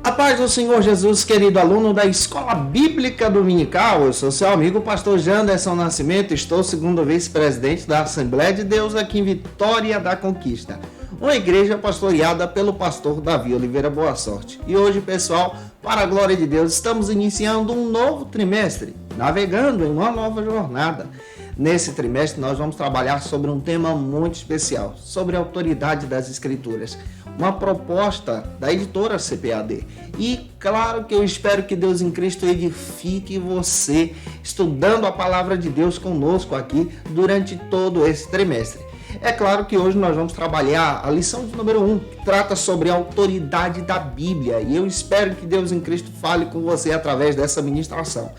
A paz do Senhor Jesus, querido aluno da Escola Bíblica Dominical. Eu sou seu amigo, pastor Janderson Nascimento. Estou segundo vice-presidente da Assembleia de Deus aqui em Vitória da Conquista, uma igreja pastoreada pelo pastor Davi Oliveira Boa Sorte. E hoje, pessoal, para a glória de Deus, estamos iniciando um novo trimestre, navegando em uma nova jornada. Nesse trimestre, nós vamos trabalhar sobre um tema muito especial, sobre a autoridade das Escrituras. Uma proposta da editora CPAD. E claro que eu espero que Deus em Cristo edifique você estudando a palavra de Deus conosco aqui durante todo esse trimestre. É claro que hoje nós vamos trabalhar a lição de número 1, que trata sobre a autoridade da Bíblia. E eu espero que Deus em Cristo fale com você através dessa ministração.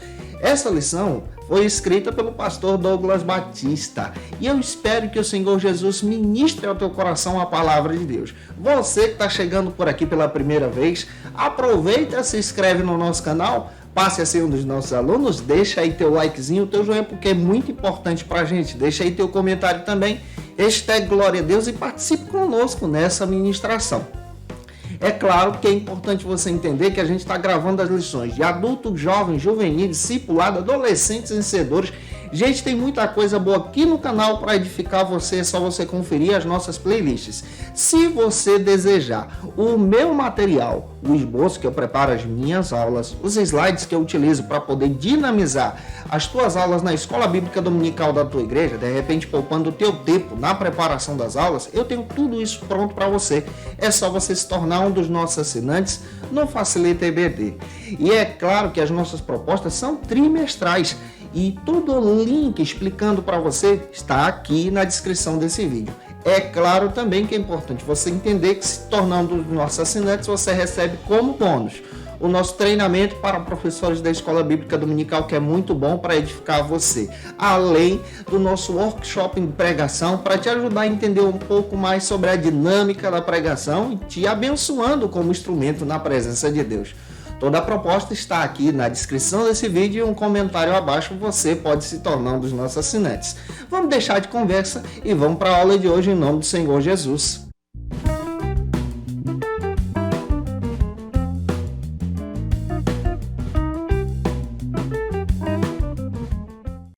Essa lição foi escrita pelo pastor Douglas Batista e eu espero que o Senhor Jesus ministre ao teu coração a palavra de Deus. Você que está chegando por aqui pela primeira vez, aproveita, se inscreve no nosso canal, passe a ser um dos nossos alunos, deixa aí teu likezinho, teu joinha, porque é muito importante para a gente. Deixa aí teu comentário também, hashtag Glória a Deus e participe conosco nessa ministração. É claro que é importante você entender que a gente está gravando as lições de adulto, jovem, juvenil, discipulado, adolescentes, vencedores. Gente, tem muita coisa boa aqui no canal para edificar você, é só você conferir as nossas playlists. Se você desejar o meu material, o esboço que eu preparo as minhas aulas, os slides que eu utilizo para poder dinamizar as tuas aulas na Escola Bíblica Dominical da tua igreja, de repente poupando o teu tempo na preparação das aulas, eu tenho tudo isso pronto para você. É só você se tornar um dos nossos assinantes no Facilita EBD. E é claro que as nossas propostas são trimestrais. E todo o link explicando para você está aqui na descrição desse vídeo. É claro também que é importante você entender que se tornando um dos nossos assinantes, você recebe como bônus o nosso treinamento para professores da Escola Bíblica Dominical, que é muito bom para edificar você. Além do nosso workshop em pregação, para te ajudar a entender um pouco mais sobre a dinâmica da pregação e te abençoando como instrumento na presença de Deus. Toda a proposta está aqui na descrição desse vídeo e um comentário abaixo você pode se tornar um dos nossos assinantes. Vamos deixar de conversa e vamos para a aula de hoje em nome do Senhor Jesus.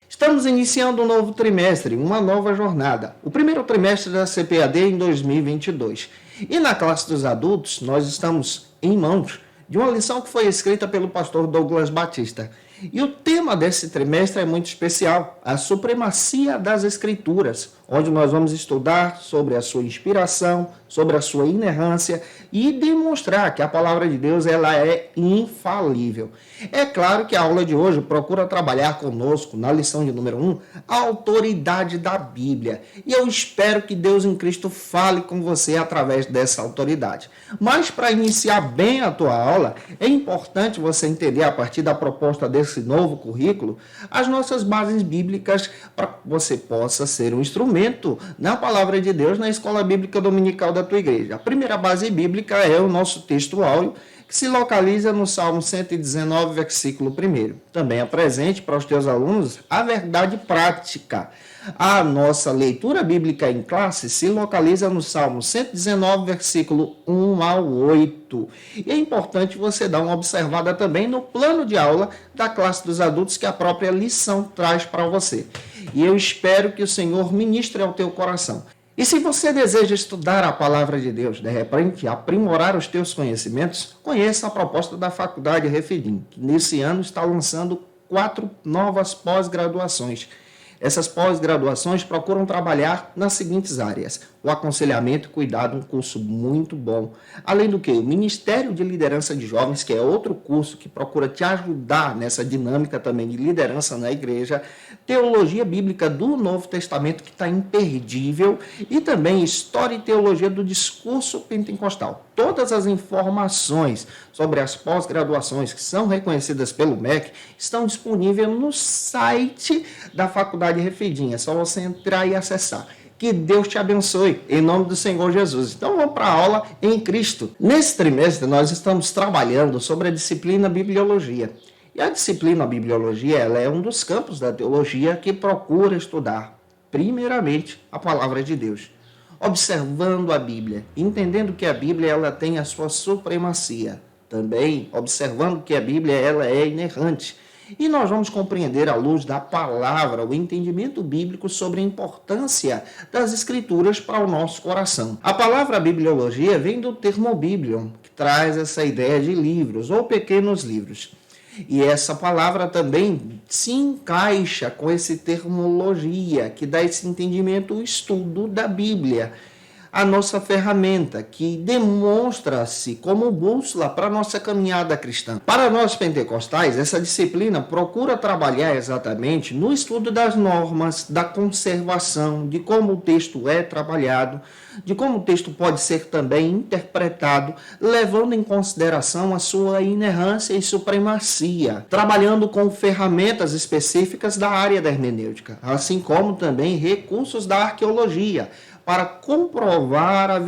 Estamos iniciando um novo trimestre, uma nova jornada. O primeiro trimestre da CPAD em 2022. E na classe dos adultos, nós estamos em mãos de uma lição que foi escrita pelo pastor Douglas Batista. E o tema desse trimestre é muito especial, a supremacia das Escrituras, onde nós vamos estudar sobre a sua inspiração, sobre a sua inerrância e demonstrar que a palavra de Deus ela é infalível. É claro que a aula de hoje procura trabalhar conosco, na lição de número 1, a autoridade da Bíblia. E eu espero que Deus em Cristo fale com você através dessa autoridade. Mas para iniciar bem a tua aula, é importante você entender a partir da proposta desse novo currículo, as nossas bases bíblicas para que você possa ser um instrumento na palavra de Deus na Escola Bíblica Dominical da tua igreja. A primeira base bíblica é o nosso texto áureo, que se localiza no Salmo 119, versículo 1. Também apresente para os teus alunos a verdade prática. A nossa leitura bíblica em classe se localiza no Salmo 119, versículo 1 ao 8. E é importante você dar uma observada também no plano de aula da classe dos adultos que a própria lição traz para você. E eu espero que o Senhor ministre ao teu coração. E se você deseja estudar a palavra de Deus, de repente aprimorar os teus conhecimentos, conheça a proposta da Faculdade Refidim, que nesse ano está lançando 4 novas pós-graduações. Essas pós-graduações procuram trabalhar nas seguintes áreas: o aconselhamento e cuidado, um curso muito bom. Além do que, o Ministério de Liderança de Jovens, que é outro curso que procura te ajudar nessa dinâmica também de liderança na igreja, Teologia Bíblica do Novo Testamento, que está imperdível, e também História e Teologia do Discurso Pentecostal. Todas as informações sobre as pós-graduações que são reconhecidas pelo MEC estão disponíveis no site da Faculdade Refidim. É só você entrar e acessar. Que Deus te abençoe, em nome do Senhor Jesus. Então vamos para a aula em Cristo. Nesse trimestre nós estamos trabalhando sobre a disciplina Bibliologia. E a disciplina Bibliologia ela é um dos campos da teologia que procura estudar, primeiramente, a palavra de Deus. Observando a Bíblia, entendendo que a Bíblia ela tem a sua supremacia. também observando que a Bíblia ela é inerrante. E nós vamos compreender à luz da palavra o entendimento bíblico sobre a importância das escrituras para o nosso coração. A palavra bibliologia vem do termo biblion, que traz essa ideia de livros ou pequenos livros. E essa palavra também se encaixa com esse termologia, que dá esse entendimento, o estudo da Bíblia. A nossa ferramenta, que demonstra-se como bússola para a nossa caminhada cristã. Para nós pentecostais, essa disciplina procura trabalhar exatamente no estudo das normas, da conservação, de como o texto é trabalhado, de como o texto pode ser também interpretado, levando em consideração a sua inerrância e supremacia, trabalhando com ferramentas específicas da área da hermenêutica, assim como também recursos da arqueologia, para comprovar a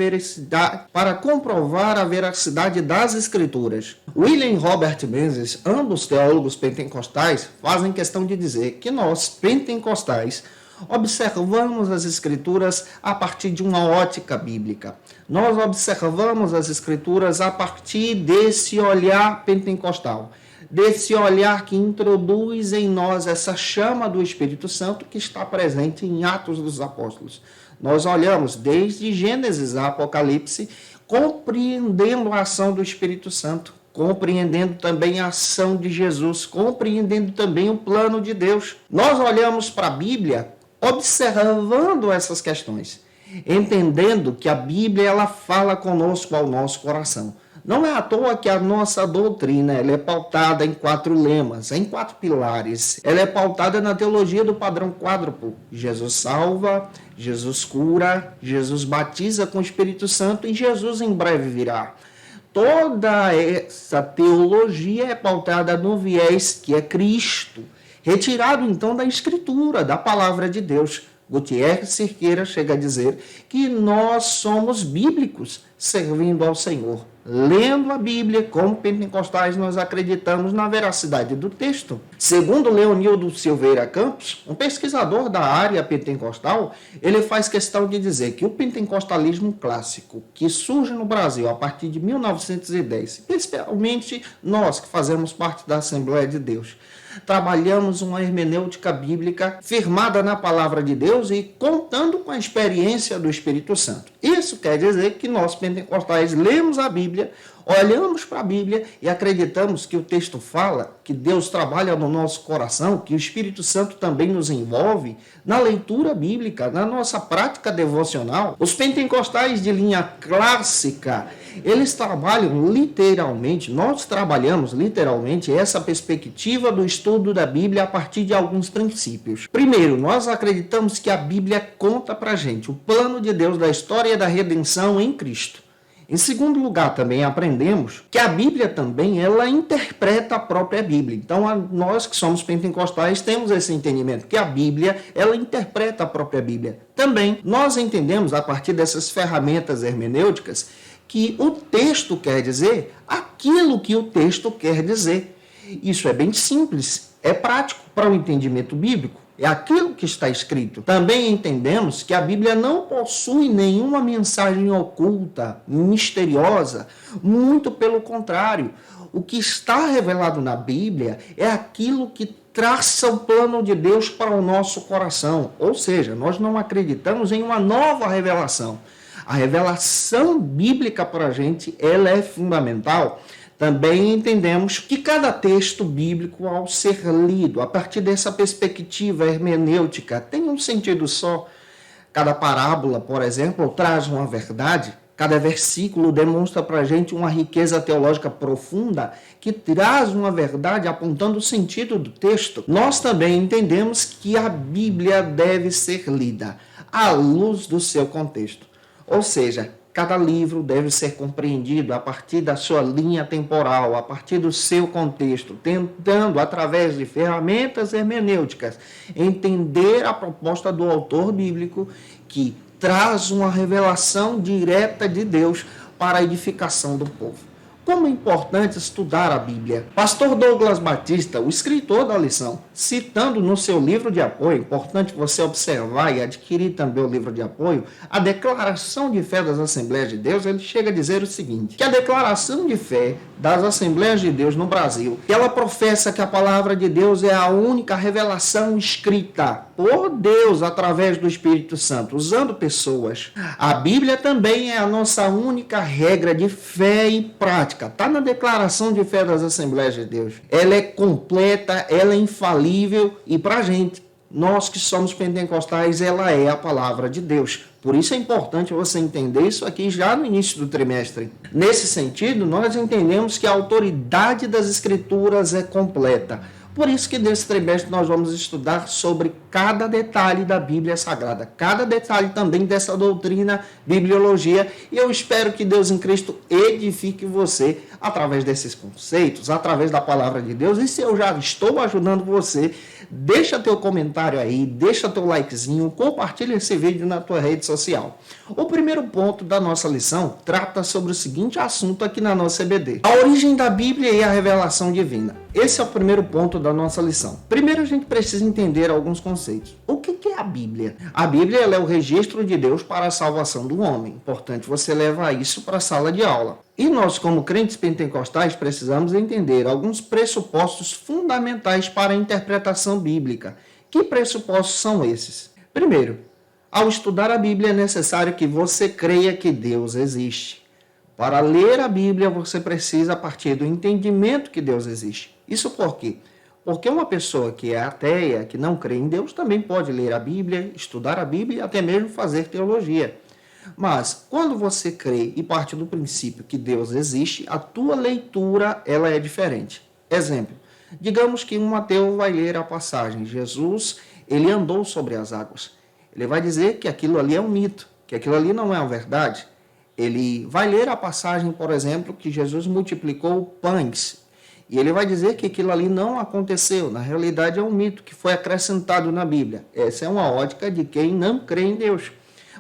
veracidade das Escrituras. William e Robert Menzies, ambos teólogos pentecostais, fazem questão de dizer que nós, pentecostais, observamos as Escrituras a partir de uma ótica bíblica. Nós observamos as Escrituras a partir desse olhar pentecostal, desse olhar que introduz em nós essa chama do Espírito Santo que está presente em Atos dos Apóstolos. Nós olhamos desde Gênesis a Apocalipse, compreendendo a ação do Espírito Santo, compreendendo também a ação de Jesus, compreendendo também o plano de Deus. Nós olhamos para a Bíblia observando essas questões, entendendo que a Bíblia ela fala conosco ao nosso coração. Não é à toa que a nossa doutrina ela é pautada em 4 lemas, em 4 pilares. Ela é pautada na teologia do padrão quádruplo. Jesus salva, Jesus cura, Jesus batiza com o Espírito Santo e Jesus em breve virá. Toda essa teologia é pautada no viés que é Cristo, retirado então da Escritura, da palavra de Deus. Gutierrez Cerqueira chega a dizer que nós somos bíblicos servindo ao Senhor. Lendo a Bíblia, como pentecostais, nós acreditamos na veracidade do texto. Segundo Leonildo Silveira Campos, um pesquisador da área pentecostal, ele faz questão de dizer que o pentecostalismo clássico, que surge no Brasil a partir de 1910, principalmente nós que fazemos parte da Assembleia de Deus, trabalhamos uma hermenêutica bíblica firmada na palavra de Deus e contando com a experiência do Espírito Santo. Isso quer dizer que nós pentecostais lemos a Bíblia, olhamos para a Bíblia e acreditamos que o texto fala, que Deus trabalha no nosso coração, que o Espírito Santo também nos envolve na leitura bíblica, na nossa prática devocional. Os pentecostais de linha clássica, eles trabalham literalmente, nós trabalhamos literalmente essa perspectiva do estudo da Bíblia a partir de alguns princípios. Primeiro, nós acreditamos que a Bíblia conta para a gente o plano de Deus da história da redenção em Cristo. Em segundo lugar, também aprendemos que a Bíblia também, ela interpreta a própria Bíblia. Então, nós que somos pentecostais temos esse entendimento, que a Bíblia, ela interpreta a própria Bíblia. Também, nós entendemos, a partir dessas ferramentas hermenêuticas, que o texto quer dizer aquilo que o texto quer dizer. Isso é bem simples, é prático para o entendimento bíblico. É aquilo que está escrito. Também entendemos que a Bíblia não possui nenhuma mensagem oculta, misteriosa. Muito pelo contrário. O que está revelado na Bíblia é aquilo que traça o plano de Deus para o nosso coração. Ou seja, nós não acreditamos em uma nova revelação. A revelação bíblica para a gente, ela é fundamental. Também entendemos que cada texto bíblico, ao ser lido a partir dessa perspectiva hermenêutica, tem um sentido só. Cada parábola, por exemplo, traz uma verdade. Cada versículo demonstra para a gente uma riqueza teológica profunda que traz uma verdade apontando o sentido do texto. Nós também entendemos que a Bíblia deve ser lida à luz do seu contexto. Ou seja, cada livro deve ser compreendido a partir da sua linha temporal, a partir do seu contexto, tentando, através de ferramentas hermenêuticas, entender a proposta do autor bíblico que traz uma revelação direta de Deus para a edificação do povo. Como é importante estudar a Bíblia. Pastor Douglas Batista, o escritor da lição, citando no seu livro de apoio, importante você observar e adquirir também o livro de apoio, a declaração de fé das Assembleias de Deus, ele chega a dizer o seguinte, que a declaração de fé das Assembleias de Deus no Brasil, ela professa que a palavra de Deus é a única revelação escrita por Deus através do Espírito Santo, usando pessoas. A Bíblia também é a nossa única regra de fé e prática. Está na declaração de fé das Assembleias de Deus. Ela é completa, ela é infalível e para a gente, nós que somos pentecostais, ela é a palavra de Deus. Por isso é importante você entender isso aqui já no início do trimestre. Nesse sentido, nós entendemos que a autoridade das Escrituras é completa. Por isso que nesse trimestre nós vamos estudar sobre cada detalhe da Bíblia Sagrada, cada detalhe também dessa doutrina, bibliologia, e eu espero que Deus em Cristo edifique você através desses conceitos, através da palavra de Deus, e se eu já estou ajudando você, deixa teu comentário aí, deixa teu likezinho, compartilha esse vídeo na tua rede social. O primeiro ponto da nossa lição trata sobre o seguinte assunto aqui na nossa EBD: a origem da Bíblia e a revelação divina. Esse é o primeiro ponto da nossa lição. Primeiro a gente precisa entender alguns conceitos. O que é a Bíblia? A Bíblia ela é o registro de Deus para a salvação do homem. Importante você levar isso para a sala de aula. E nós, como crentes pentecostais, precisamos entender alguns pressupostos fundamentais para a interpretação bíblica. Que pressupostos são esses? Primeiro, ao estudar a Bíblia é necessário que você creia que Deus existe. Para ler a Bíblia, você precisa partir do entendimento que Deus existe. Isso por quê? Porque uma pessoa que é ateia, que não crê em Deus, também pode ler a Bíblia, estudar a Bíblia e até mesmo fazer teologia. Mas, quando você crê e parte do princípio que Deus existe, a tua leitura ela é diferente. Exemplo, digamos que um ateu vai ler a passagem, Jesus, ele andou sobre as águas. Ele vai dizer que aquilo ali é um mito, que aquilo ali não é uma verdade. Ele vai ler a passagem, por exemplo, que Jesus multiplicou pães. E ele vai dizer que aquilo ali não aconteceu. Na realidade, é um mito que foi acrescentado na Bíblia. Essa é uma ótica de quem não crê em Deus.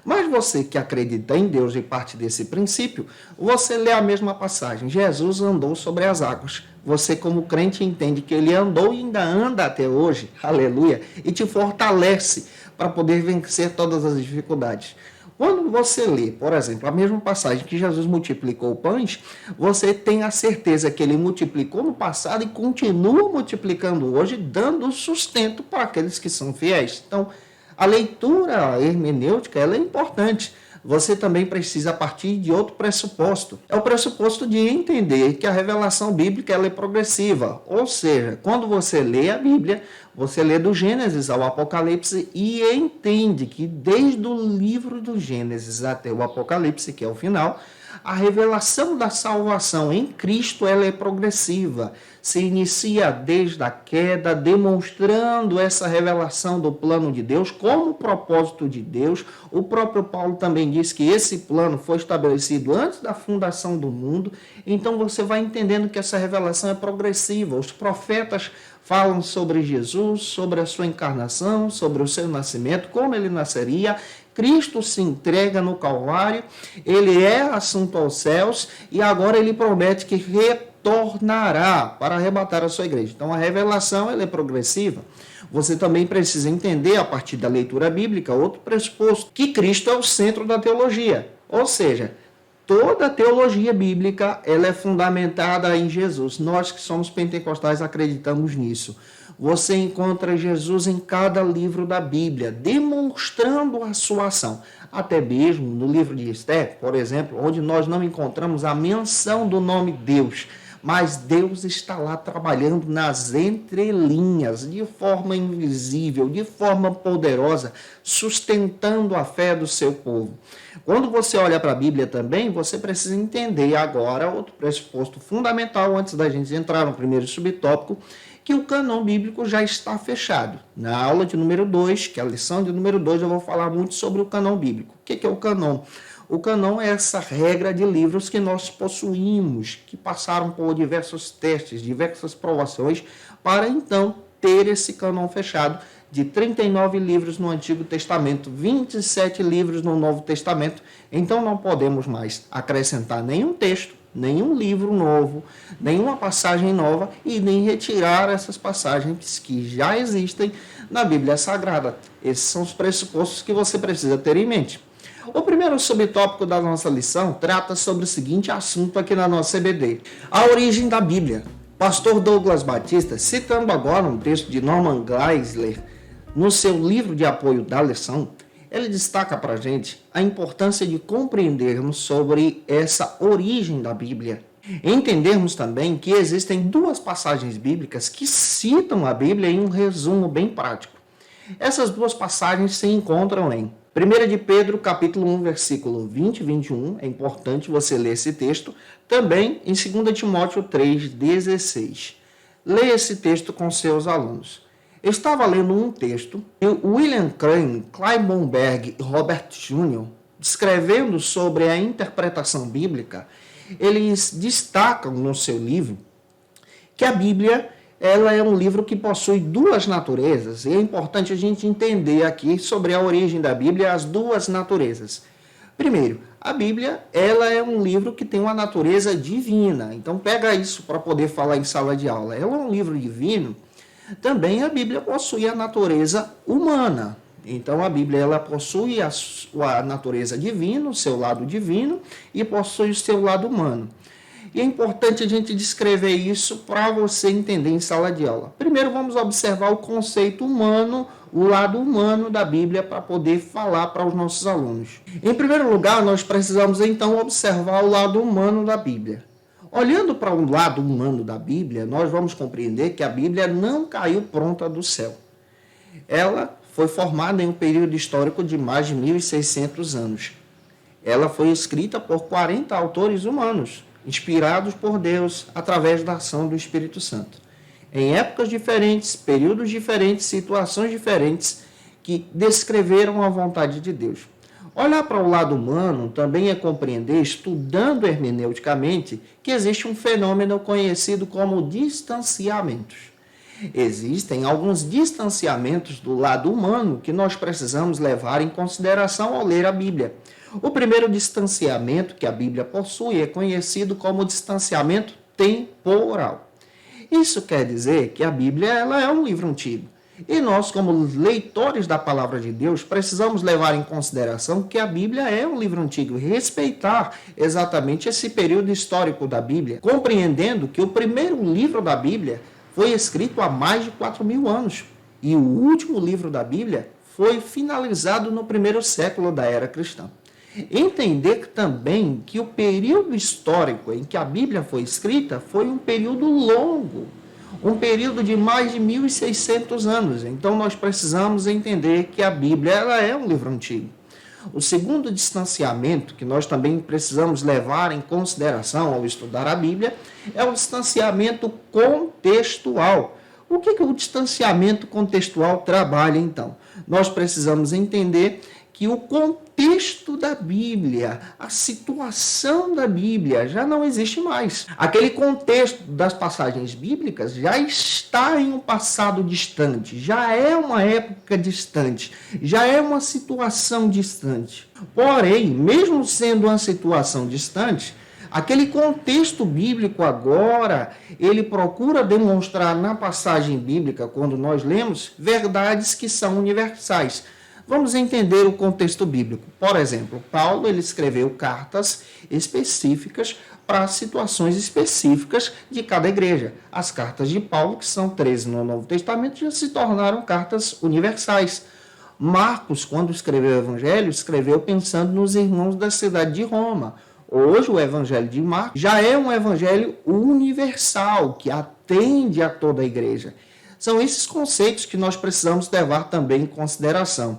Mas você que acredita em Deus e parte desse princípio, você lê a mesma passagem. Jesus andou sobre as águas. Você, como crente, entende que ele andou e ainda anda até hoje. Aleluia. E te fortalece para poder vencer todas as dificuldades. Quando você lê, por exemplo, a mesma passagem que Jesus multiplicou pães, você tem a certeza que ele multiplicou no passado e continua multiplicando hoje, dando sustento para aqueles que são fiéis. Então, a leitura hermenêutica ela é importante. Você também precisa partir de outro pressuposto. É o pressuposto de entender que a revelação bíblica ela é progressiva. Ou seja, quando você lê a Bíblia, você lê do Gênesis ao Apocalipse e entende que desde o livro do Gênesis até o Apocalipse, que é o final, a revelação da salvação em Cristo ela é progressiva. Se inicia desde a queda, demonstrando essa revelação do plano de Deus como propósito de Deus. O próprio Paulo também diz que esse plano foi estabelecido antes da fundação do mundo. Então você vai entendendo que essa revelação é progressiva. Os profetas falam sobre Jesus, sobre a sua encarnação, sobre o seu nascimento, como ele nasceria. Cristo se entrega no Calvário, ele é assunto aos céus e agora ele promete que retornará para arrebatar a sua igreja. Então a revelação ela é progressiva. Você também precisa entender, a partir da leitura bíblica, outro pressuposto, que Cristo é o centro da teologia. Ou seja, toda a teologia bíblica ela é fundamentada em Jesus. Nós que somos pentecostais acreditamos nisso. Você encontra Jesus em cada livro da Bíblia, demonstrando a sua ação. Até mesmo no livro de Esther, por exemplo, onde nós não encontramos a menção do nome Deus, mas Deus está lá trabalhando nas entrelinhas, de forma invisível, de forma poderosa, sustentando a fé do seu povo. Quando você olha para a Bíblia também, você precisa entender agora outro pressuposto fundamental, antes da gente entrar no primeiro subtópico, que o cânon bíblico já está fechado. Na aula de número 2, que é a lição de número 2, eu vou falar muito sobre o cânon bíblico. O que é o cânon? O cânon é essa regra de livros que nós possuímos, que passaram por diversos testes, diversas provações, para então ter esse cânon fechado de 39 livros no Antigo Testamento, 27 livros no Novo Testamento. Então não podemos mais acrescentar nenhum texto nenhum livro novo, nenhuma passagem nova e nem retirar essas passagens que já existem na Bíblia Sagrada. Esses são os pressupostos que você precisa ter em mente. O primeiro subtópico da nossa lição trata sobre o seguinte assunto aqui na nossa CBD: a origem da Bíblia. Pastor Douglas Batista, citando agora um texto de Norman Geisler, no seu livro de apoio da lição, ele destaca para a gente a importância de compreendermos sobre essa origem da Bíblia. Entendermos também que existem duas passagens bíblicas que citam a Bíblia em um resumo bem prático. Essas duas passagens se encontram em 1 de Pedro, capítulo 1, versículo 20 e 21. É importante você ler esse texto. Também em 2 Timóteo 3, 16. Leia esse texto com seus alunos. Eu estava lendo um texto e William Crane, Clive Bomberg e Robert Jr., descrevendo sobre a interpretação bíblica, eles destacam no seu livro que a Bíblia ela é um livro que possui duas naturezas, e é importante a gente entender aqui sobre a origem da Bíblia as duas naturezas. Primeiro, a Bíblia ela é um livro que tem uma natureza divina, então pega isso para poder falar em sala de aula. Ela é um livro divino. Também a Bíblia possui a natureza humana. Então a Bíblia ela possui a natureza divina, o seu lado divino, e possui o seu lado humano. E é importante a gente descrever isso para você entender em sala de aula. Primeiro vamos observar o conceito humano, o lado humano da Bíblia para poder falar para os nossos alunos. Em primeiro lugar, nós precisamos então observar o lado humano da Bíblia. Olhando para o lado humano da Bíblia, nós vamos compreender que a Bíblia não caiu pronta do céu. Ela foi formada em um período histórico de mais de 1.600 anos. Ela foi escrita por 40 autores humanos, inspirados por Deus através da ação do Espírito Santo. Em épocas diferentes, períodos diferentes, situações diferentes que descreveram a vontade de Deus. Olhar para o lado humano também é compreender, estudando hermeneuticamente, que existe um fenômeno conhecido como distanciamentos. Existem alguns distanciamentos do lado humano que nós precisamos levar em consideração ao ler a Bíblia. O primeiro distanciamento que a Bíblia possui é conhecido como distanciamento temporal. Isso quer dizer que a Bíblia ela é um livro antigo. E nós, como leitores da palavra de Deus, precisamos levar em consideração que a Bíblia é um livro antigo e respeitar exatamente esse período histórico da Bíblia, compreendendo que o primeiro livro da Bíblia foi escrito há mais de 4.000 anos e o último livro da Bíblia foi finalizado no primeiro século da era cristã. Entender também que o período histórico em que a Bíblia foi escrita foi um período longo, um período de mais de 1.600 anos. Então, nós precisamos entender que a Bíblia ela é um livro antigo. O segundo distanciamento que nós também precisamos levar em consideração ao estudar a Bíblia é o distanciamento contextual. O que o distanciamento contextual trabalha, então? Nós precisamos entender que o contexto da Bíblia, a situação da Bíblia já não existe mais. Aquele contexto das passagens bíblicas já está em um passado distante, já é uma época distante, já é uma situação distante. Porém, mesmo sendo uma situação distante, aquele contexto bíblico agora, ele procura demonstrar na passagem bíblica, quando nós lemos, verdades que são universais. Vamos entender o contexto bíblico. Por exemplo, Paulo ele escreveu cartas específicas para situações específicas de cada igreja. As cartas de Paulo, que são 13 no Novo Testamento, já se tornaram cartas universais. Marcos, quando escreveu o Evangelho, escreveu pensando nos irmãos da cidade de Roma. Hoje, o Evangelho de Marcos já é um evangelho universal, que atende a toda a igreja. São esses conceitos que nós precisamos levar também em consideração.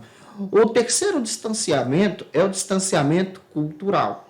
O terceiro distanciamento é o distanciamento cultural.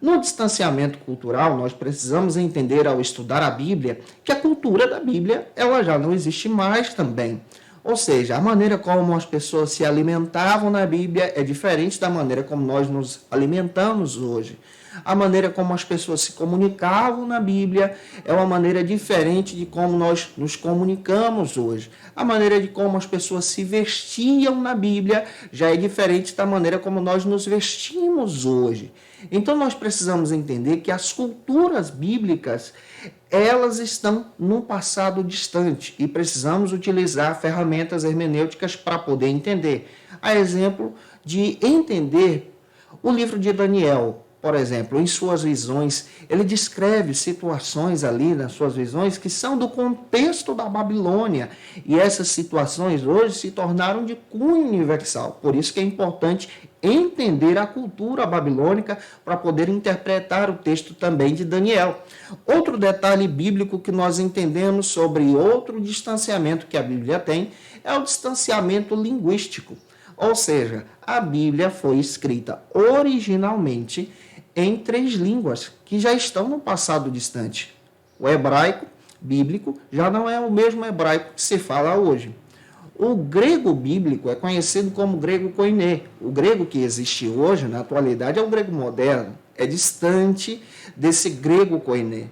No distanciamento cultural, nós precisamos entender, ao estudar a Bíblia, que a cultura da Bíblia ela já não existe mais também. Ou seja, a maneira como as pessoas se alimentavam na Bíblia é diferente da maneira como nós nos alimentamos hoje. A maneira como as pessoas se comunicavam na Bíblia é uma maneira diferente de como nós nos comunicamos hoje. A maneira de como as pessoas se vestiam na Bíblia já é diferente da maneira como nós nos vestimos hoje. Então nós precisamos entender que as culturas bíblicas, elas estão num passado distante e precisamos utilizar ferramentas hermenêuticas para poder entender. A exemplo de entender o livro de Daniel, por exemplo, em suas visões, ele descreve situações ali nas suas visões que são do contexto da Babilônia. E essas situações hoje se tornaram de cunho universal. Por isso que é importante entender a cultura babilônica para poder interpretar o texto também de Daniel. Outro detalhe bíblico que nós entendemos sobre outro distanciamento que a Bíblia tem é o distanciamento linguístico. Ou seja, a Bíblia foi escrita originalmente em 3 línguas que já estão no passado distante. O hebraico bíblico já não é o mesmo hebraico que se fala hoje. O grego bíblico é conhecido como grego koiné. O grego que existe hoje, na atualidade, é o grego moderno. É distante desse grego koiné.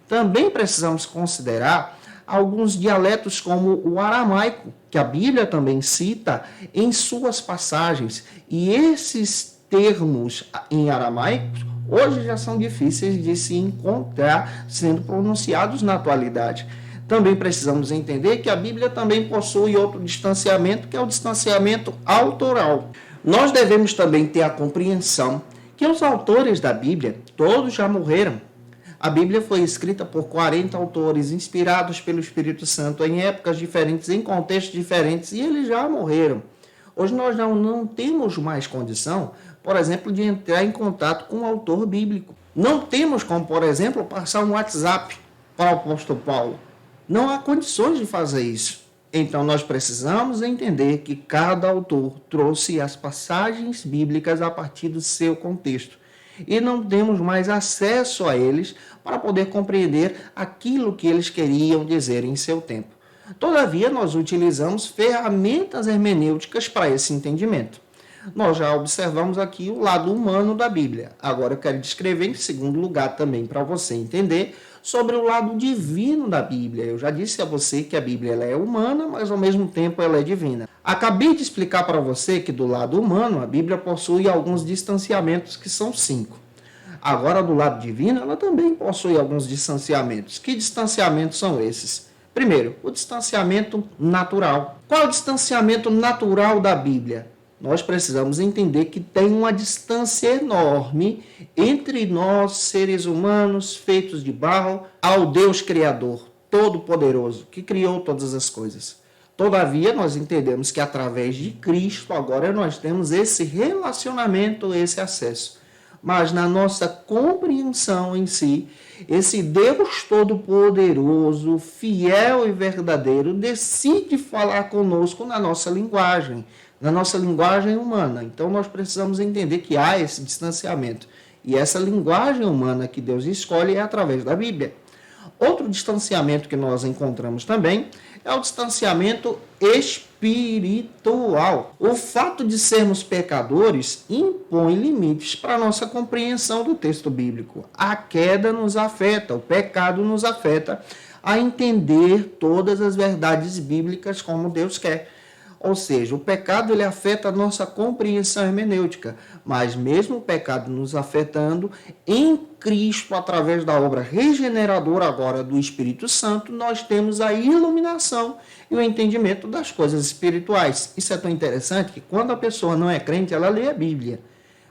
Também precisamos considerar alguns dialetos como o aramaico, que a Bíblia também cita em suas passagens. E esses termos em aramaico hoje já são difíceis de se encontrar sendo pronunciados na atualidade. Também precisamos entender que a Bíblia também possui outro distanciamento, que é o distanciamento autoral. Nós devemos também ter a compreensão que os autores da Bíblia, todos já morreram. A Bíblia foi escrita por 40 autores, inspirados pelo Espírito Santo em épocas diferentes, em contextos diferentes, e eles já morreram. Hoje nós não temos mais condição, por exemplo, de entrar em contato com o autor bíblico. Não temos como, por exemplo, passar um WhatsApp para o apóstolo Paulo. Não há condições de fazer isso. Então nós precisamos entender que cada autor trouxe as passagens bíblicas a partir do seu contexto. E não temos mais acesso a eles para poder compreender aquilo que eles queriam dizer em seu tempo. Todavia, nós utilizamos ferramentas hermenêuticas para esse entendimento. Nós já observamos aqui o lado humano da Bíblia. Agora eu quero descrever em segundo lugar também para você entender sobre o lado divino da Bíblia. Eu já disse a você que a Bíblia ela é humana, mas ao mesmo tempo ela é divina. Acabei de explicar para você que do lado humano a Bíblia possui alguns distanciamentos que são 5. Agora do lado divino ela também possui alguns distanciamentos. Que distanciamentos são esses? Primeiro, o distanciamento natural. Qual é o distanciamento natural da Bíblia? Nós precisamos entender que tem uma distância enorme entre nós, seres humanos, feitos de barro, ao Deus Criador, Todo-Poderoso, que criou todas as coisas. Todavia, nós entendemos que através de Cristo, agora nós temos esse relacionamento, esse acesso. Mas na nossa compreensão em si, esse Deus Todo-Poderoso, fiel e verdadeiro, decide falar conosco na nossa linguagem humana. Então nós precisamos entender que há esse distanciamento. E essa linguagem humana que Deus escolhe é através da Bíblia. Outro distanciamento que nós encontramos também é o distanciamento espiritual. O fato de sermos pecadores impõe limites para a nossa compreensão do texto bíblico. A queda nos afeta, o pecado nos afeta a entender todas as verdades bíblicas como Deus quer. Ou seja, o pecado ele afeta a nossa compreensão hermenêutica, mas mesmo o pecado nos afetando, em Cristo, através da obra regeneradora agora do Espírito Santo, nós temos a iluminação e o entendimento das coisas espirituais. Isso é tão interessante que quando a pessoa não é crente, ela lê a Bíblia,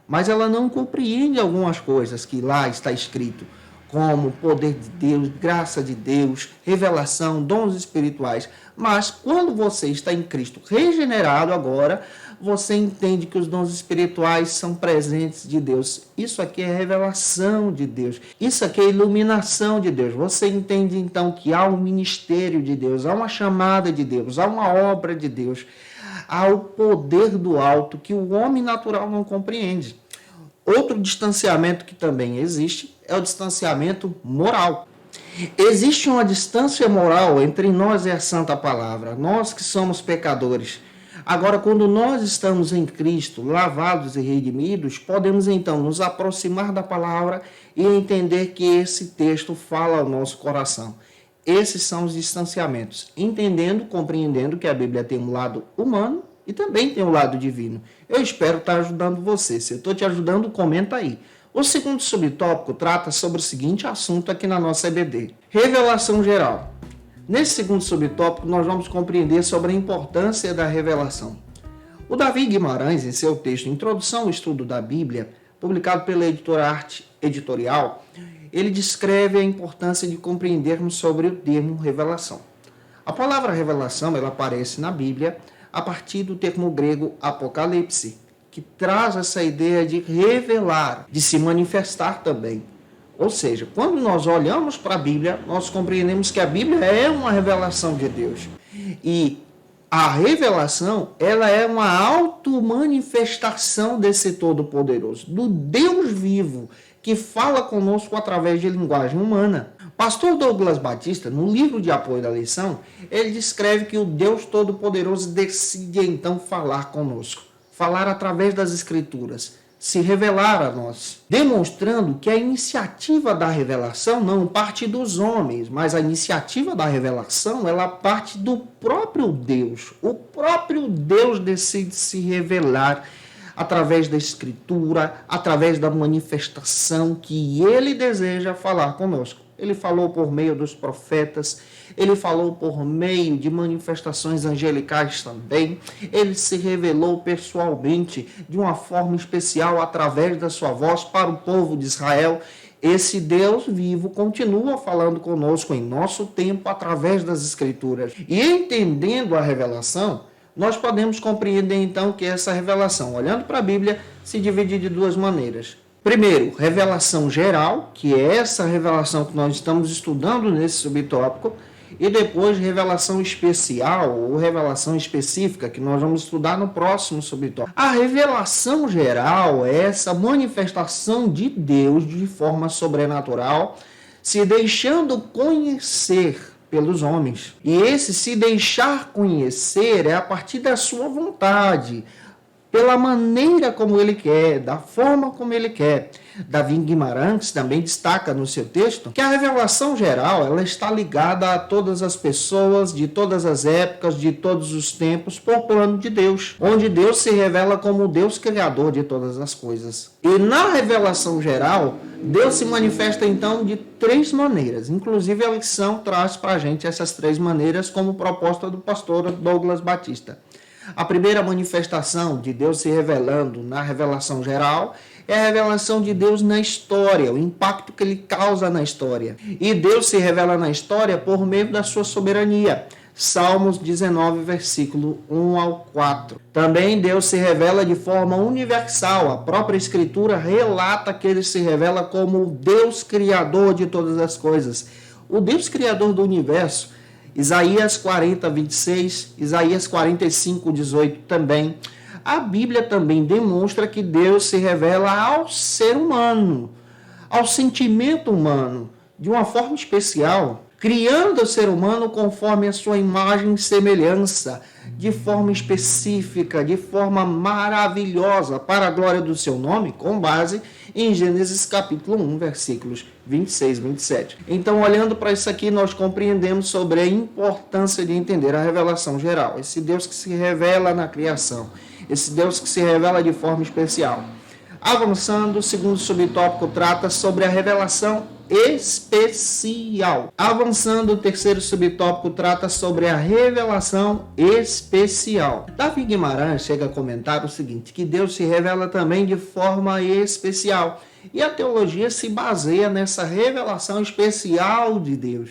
mas ela não compreende algumas coisas que lá está escrito, como poder de Deus, graça de Deus, revelação, dons espirituais. Mas quando você está em Cristo regenerado agora, você entende que os dons espirituais são presentes de Deus. Isso aqui é revelação de Deus. Isso aqui é iluminação de Deus. Você entende então que há um ministério de Deus, há uma chamada de Deus, há uma obra de Deus, há o poder do alto que o homem natural não compreende. Outro distanciamento que também existe é o distanciamento moral. Existe uma distância moral entre nós e a Santa Palavra, nós que somos pecadores. Agora, quando nós estamos em Cristo, lavados e redimidos, podemos então nos aproximar da palavra e entender que esse texto fala ao nosso coração. Esses são os distanciamentos, entendendo, compreendendo que a Bíblia tem um lado humano e também tem um lado divino. Eu espero estar ajudando você. Se eu estou te ajudando, comenta aí. O segundo subtópico trata sobre o seguinte assunto aqui na nossa EBD: revelação geral. Nesse segundo subtópico, nós vamos compreender sobre a importância da revelação. O Davi Guimarães, em seu texto Introdução ao Estudo da Bíblia, publicado pela editora Arte Editorial, ele descreve a importância de compreendermos sobre o termo revelação. A palavra revelação ela aparece na Bíblia a partir do termo grego apocalipse, que traz essa ideia de revelar, de se manifestar também. Ou seja, quando nós olhamos para a Bíblia, nós compreendemos que a Bíblia é uma revelação de Deus. E a revelação, ela é uma auto-manifestação desse Todo-Poderoso, do Deus vivo, que fala conosco através de linguagem humana. Pastor Douglas Batista, no livro de apoio da lição, ele descreve que o Deus Todo-Poderoso decide então falar conosco, falar através das Escrituras, se revelar a nós, demonstrando que a iniciativa da revelação não parte dos homens, mas a iniciativa da revelação ela parte do próprio Deus. O próprio Deus decide se revelar através da Escritura, através da manifestação que Ele deseja falar conosco. Ele falou por meio dos profetas, ele falou por meio de manifestações angelicais também. Ele se revelou pessoalmente, de uma forma especial, através da sua voz para o povo de Israel. Esse Deus vivo continua falando conosco em nosso tempo, através das Escrituras. E entendendo a revelação, nós podemos compreender então que essa revelação, olhando para a Bíblia, se divide de duas maneiras. Primeiro, revelação geral, que é essa revelação que nós estamos estudando nesse subtópico, e depois revelação especial ou revelação específica, que nós vamos estudar no próximo subtópico. A revelação geral é essa manifestação de Deus de forma sobrenatural, se deixando conhecer pelos homens. E esse se deixar conhecer é a partir da sua vontade, pela maneira como ele quer, da forma como ele quer. Davi Guimarães também destaca no seu texto que a revelação geral ela está ligada a todas as pessoas, de todas as épocas, de todos os tempos, por plano de Deus, onde Deus se revela como o Deus criador de todas as coisas. E na revelação geral, Deus se manifesta então de três maneiras. Inclusive a lição traz para a gente essas três maneiras como proposta do pastor Douglas Batista. A primeira manifestação de Deus se revelando na revelação geral é a revelação de Deus na história, o impacto que ele causa na história. E Deus se revela na história por meio da sua soberania. Salmos 19, versículo 1 ao 4. Também Deus se revela de forma universal. A própria Escritura relata que ele se revela como o Deus criador de todas as coisas. O Deus criador do universo. Isaías 40, 26, Isaías 45, 18 também. A Bíblia também demonstra que Deus se revela ao ser humano, ao sentimento humano, de uma forma especial, criando o ser humano conforme a sua imagem e semelhança, de forma específica, de forma maravilhosa, para a glória do seu nome, com base em Gênesis capítulo 1, versículos 26 e 27. Então, olhando para isso aqui, nós compreendemos sobre a importância de entender a revelação geral. Esse Deus que se revela na criação, esse Deus que se revela de forma especial. Avançando, o segundo subtópico trata sobre a revelação especial. Avançando, o terceiro subtópico trata sobre a revelação especial. Davi Guimarães chega a comentar o seguinte, que Deus se revela também de forma especial. E a teologia se baseia nessa revelação especial de Deus.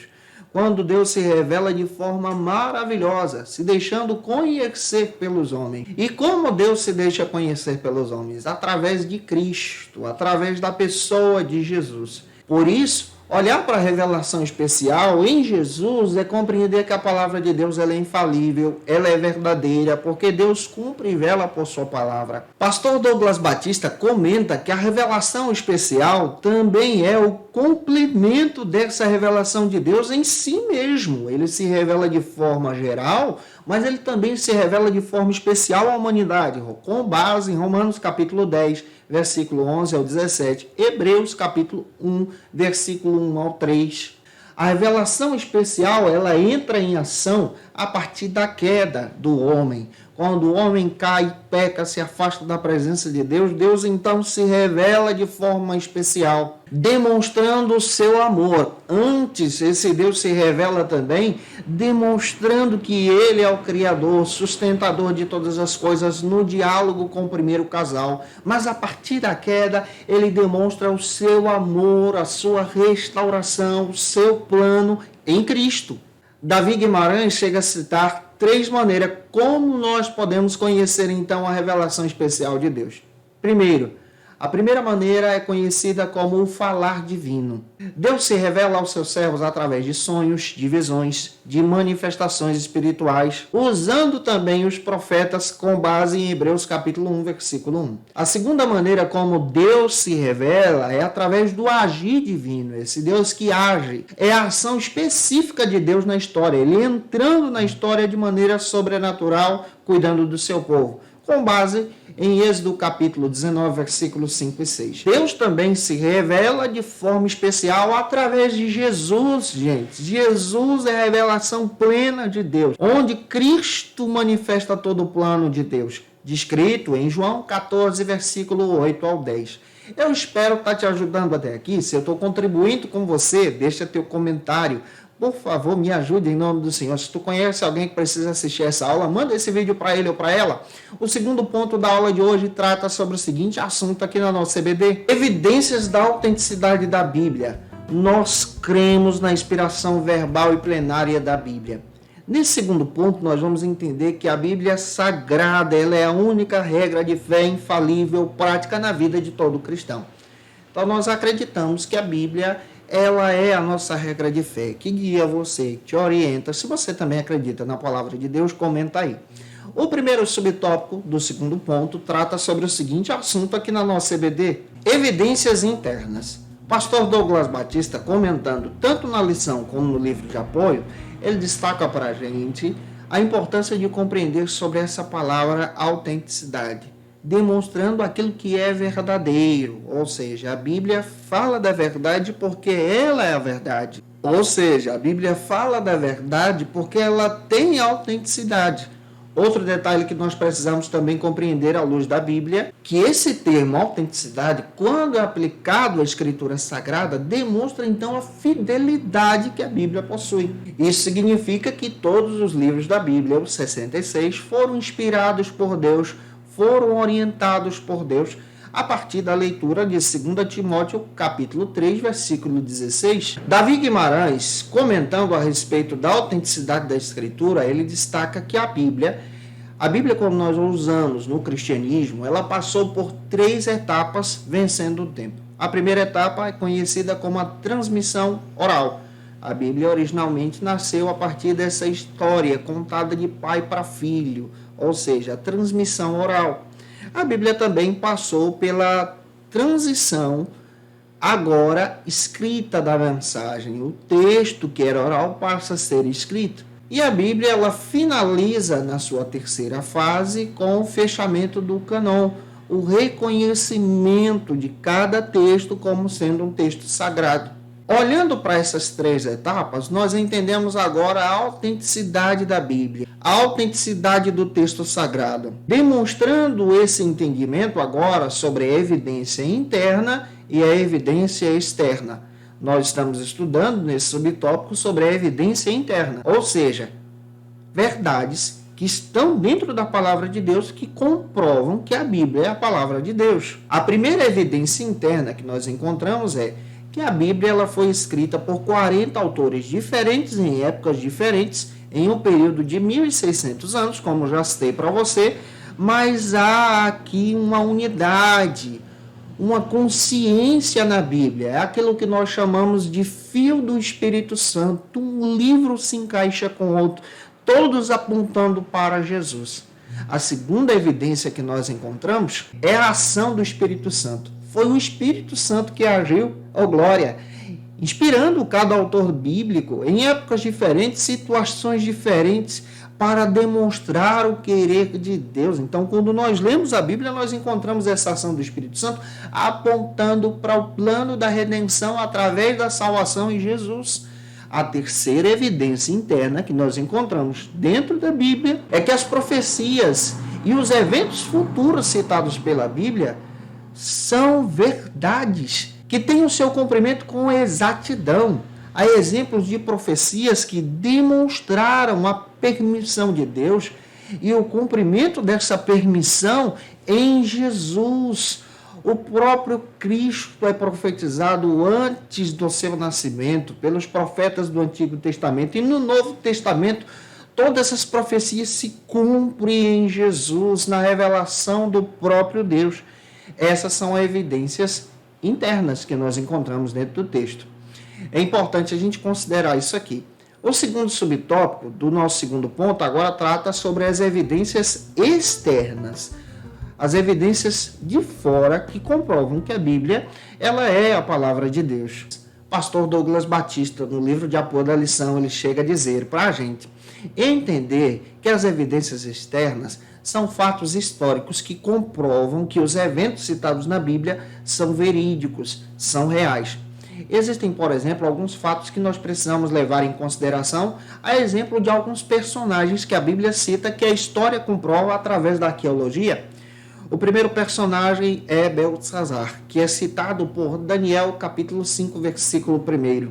Quando Deus se revela de forma maravilhosa, se deixando conhecer pelos homens. E como Deus se deixa conhecer pelos homens? Através de Cristo, através da pessoa de Jesus. Por isso, olhar para a revelação especial em Jesus é compreender que a palavra de Deus ela é infalível, ela é verdadeira, porque Deus cumpre e vela por sua palavra. Pastor Douglas Batista comenta que a revelação especial também é o complemento dessa revelação de Deus em si mesmo. Ele se revela de forma geral, mas ele também se revela de forma especial à humanidade, com base em Romanos capítulo 10, versículo 11 ao 17, Hebreus capítulo 1, versículo 1 ao 3. A revelação especial, ela entra em ação a partir da queda do homem. Quando o homem cai, peca, se afasta da presença de Deus, Deus então se revela de forma especial, demonstrando o seu amor. Antes, esse Deus se revela também, demonstrando que Ele é o Criador, sustentador de todas as coisas, no diálogo com o primeiro casal. Mas a partir da queda, Ele demonstra o seu amor, a sua restauração, o seu plano em Cristo. Davi Guimarães chega a citar 3 maneiras como nós podemos conhecer então a revelação especial de Deus. Primeiro, a primeira maneira é conhecida como o falar divino. Deus se revela aos seus servos através de sonhos, de visões, de manifestações espirituais, usando também os profetas com base em Hebreus capítulo 1, versículo 1. A segunda maneira como Deus se revela é através do agir divino. Esse Deus que age é a ação específica de Deus na história, Ele entrando na história de maneira sobrenatural, cuidando do seu povo, com base em Êxodo capítulo 19, versículos 5 e 6. Deus também se revela de forma especial através de Jesus, gente. Jesus é a revelação plena de Deus, onde Cristo manifesta todo o plano de Deus, descrito em João 14, versículo 8 ao 10. Eu espero estar te ajudando até aqui. Se eu estou contribuindo com você, deixa teu comentário. Por favor, me ajude em nome do Senhor. Se tu conhece alguém que precisa assistir essa aula, manda esse vídeo para ele ou para ela. O segundo ponto da aula de hoje trata sobre o seguinte assunto aqui na nossa CBD: evidências da autenticidade da Bíblia. Nós cremos na inspiração verbal e plenária da Bíblia. Nesse segundo ponto, nós vamos entender que a Bíblia é sagrada, ela é a única regra de fé infalível, prática na vida de todo cristão. Então, nós acreditamos que a Bíblia ela é a nossa regra de fé, que guia você, te orienta. Se você também acredita na palavra de Deus, comenta aí. O primeiro subtópico do segundo ponto trata sobre o seguinte assunto aqui na nossa CBD: evidências internas. Pastor Douglas Batista, comentando tanto na lição como no livro de apoio, ele destaca para a gente a importância de compreender sobre essa palavra autenticidade, demonstrando aquilo que é verdadeiro, ou seja, a Bíblia fala da verdade porque ela é a verdade. Ou seja, a Bíblia fala da verdade porque ela tem autenticidade. Outro detalhe que nós precisamos também compreender à luz da Bíblia, que esse termo autenticidade, quando é aplicado à Escritura Sagrada, demonstra então a fidelidade que a Bíblia possui. Isso significa que todos os livros da Bíblia, os 66, foram inspirados por Deus, foram orientados por Deus a partir da leitura de 2 Timóteo, capítulo 3, versículo 16. Davi Guimarães, comentando a respeito da autenticidade da Escritura, ele destaca que a Bíblia, como nós usamos no cristianismo, ela passou por 3 etapas vencendo o tempo. A primeira etapa é conhecida como a transmissão oral. A Bíblia originalmente nasceu a partir dessa história contada de pai para filho, ou seja, a transmissão oral. A Bíblia também passou pela transição agora escrita da mensagem. O texto que era oral passa a ser escrito. E a Bíblia ela finaliza na sua terceira fase com o fechamento do cânon, o reconhecimento de cada texto como sendo um texto sagrado. Olhando para essas 3 etapas, nós entendemos agora a autenticidade da Bíblia, a autenticidade do texto sagrado. Demonstrando esse entendimento agora sobre a evidência interna e a evidência externa. Nós estamos estudando nesse subtópico sobre a evidência interna, ou seja, verdades que estão dentro da palavra de Deus que comprovam que a Bíblia é a palavra de Deus. A primeira evidência interna que nós encontramos é que a Bíblia ela foi escrita por 40 autores diferentes, em épocas diferentes, em um período de 1.600 anos, como já citei para você, mas há aqui uma unidade, uma consciência na Bíblia, é aquilo que nós chamamos de fio do Espírito Santo, um livro se encaixa com o outro, todos apontando para Jesus. A segunda evidência que nós encontramos é a ação do Espírito Santo. Foi o Espírito Santo que agiu, glória, inspirando cada autor bíblico em épocas diferentes, situações diferentes, para demonstrar o querer de Deus. Então, quando nós lemos a Bíblia, nós encontramos essa ação do Espírito Santo apontando para o plano da redenção através da salvação em Jesus. A terceira evidência interna que nós encontramos dentro da Bíblia é que as profecias e os eventos futuros citados pela Bíblia são verdades que têm o seu cumprimento com exatidão. Há exemplos de profecias que demonstraram a permissão de Deus e o cumprimento dessa permissão em Jesus. O próprio Cristo é profetizado antes do seu nascimento pelos profetas do Antigo Testamento. E no Novo Testamento, todas essas profecias se cumprem em Jesus, na revelação do próprio Deus. Essas são evidências internas que nós encontramos dentro do texto. É importante a gente considerar isso aqui. O segundo subtópico do nosso segundo ponto agora trata sobre as evidências externas. As evidências de fora que comprovam que a Bíblia ela é a palavra de Deus. Pastor Douglas Batista, no livro de apoio da lição, ele chega a dizer para a gente entender que as evidências externas são fatos históricos que comprovam que os eventos citados na Bíblia são verídicos, são reais. Existem, por exemplo, alguns fatos que nós precisamos levar em consideração, a exemplo de alguns personagens que a Bíblia cita que a história comprova através da arqueologia. O primeiro personagem é Beltesazar, que é citado por Daniel, capítulo 5, versículo 1.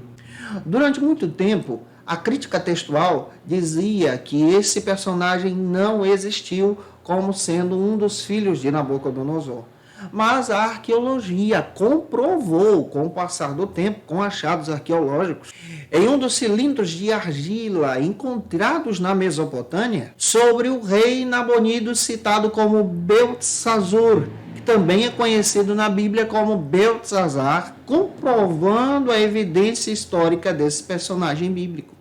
Durante muito tempo, a crítica textual dizia que esse personagem não existiu como sendo um dos filhos de Nabucodonosor. Mas a arqueologia comprovou, com o passar do tempo, com achados arqueológicos, em um dos cilindros de argila encontrados na Mesopotâmia, sobre o rei Nabonido citado como Beltesazur, que também é conhecido na Bíblia como Beltesazar, comprovando a evidência histórica desse personagem bíblico.